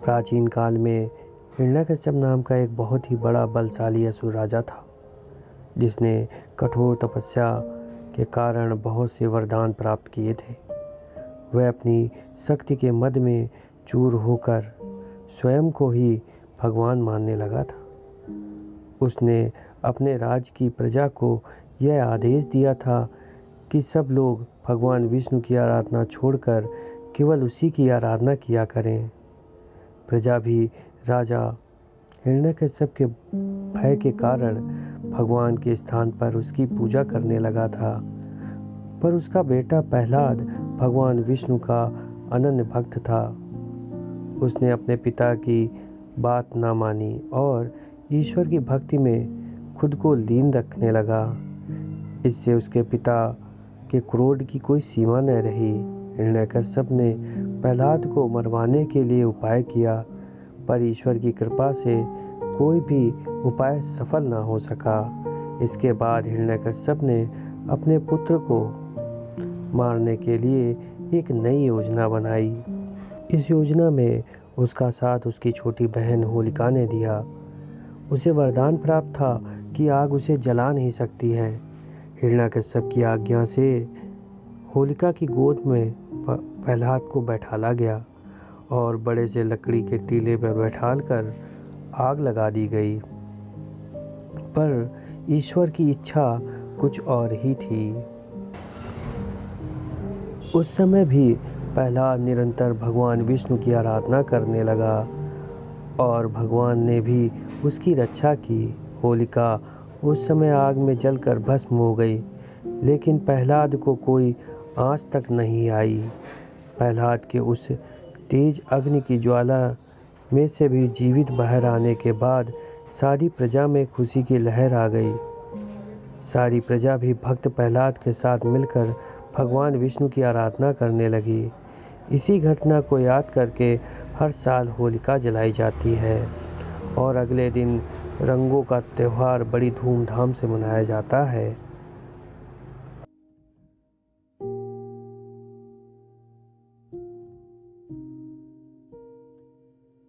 प्राचीन काल में हिरण्यकश्यप नाम का एक बहुत ही बड़ा बलशाली असुर राजा था, जिसने कठोर तपस्या के कारण बहुत से वरदान प्राप्त किए थे। वह अपनी शक्ति के मद में चूर होकर स्वयं को ही भगवान मानने लगा था। उसने अपने राज्य की प्रजा को यह आदेश दिया था कि सब लोग भगवान विष्णु की आराधना छोड़कर केवल उसी की आराधना किया करें। प्रजा भी राजा हिरण्यकश्यप के भय के कारण भगवान के स्थान पर उसकी पूजा करने लगा था। पर उसका बेटा प्रहलाद भगवान विष्णु का अनन्य भक्त था। उसने अपने पिता की बात ना मानी और ईश्वर की भक्ति में खुद को लीन रखने लगा। इससे उसके पिता के क्रोध की कोई सीमा न रही। हिरण्यकश्यप ने प्रहलाद को मरवाने के लिए उपाय किया, पर ईश्वर की कृपा से कोई भी उपाय सफल न हो सका। इसके बाद हिरण्यकश्यप ने अपने पुत्र को मारने के लिए एक नई योजना बनाई। इस योजना में उसका साथ उसकी छोटी बहन होलिका ने दिया। उसे वरदान प्राप्त था कि आग उसे जला नहीं सकती है। हिरण्यकश्यप की आज्ञा से होलिका की गोद में प्रहलाद को बैठाला गया और बड़े से लकड़ी के टीले पर बैठालकर आग लगा दी गई। पर ईश्वर की इच्छा कुछ और ही थी। उस समय भी प्रहलाद निरंतर भगवान विष्णु की आराधना करने लगा और भगवान ने भी उसकी रक्षा की। होलिका उस समय आग में जलकर भस्म हो गई, लेकिन प्रहलाद को कोई आँच तक नहीं आई। प्रहलाद के उस तेज अग्नि की ज्वाला में से भी जीवित बाहर आने के बाद सारी प्रजा में खुशी की लहर आ गई। सारी प्रजा भी भक्त प्रहलाद के साथ मिलकर भगवान विष्णु की आराधना करने लगी। इसी घटना को याद करके हर साल होलिका जलाई जाती है और अगले दिन रंगों का त्यौहार बड़ी धूमधाम से मनाया जाता है।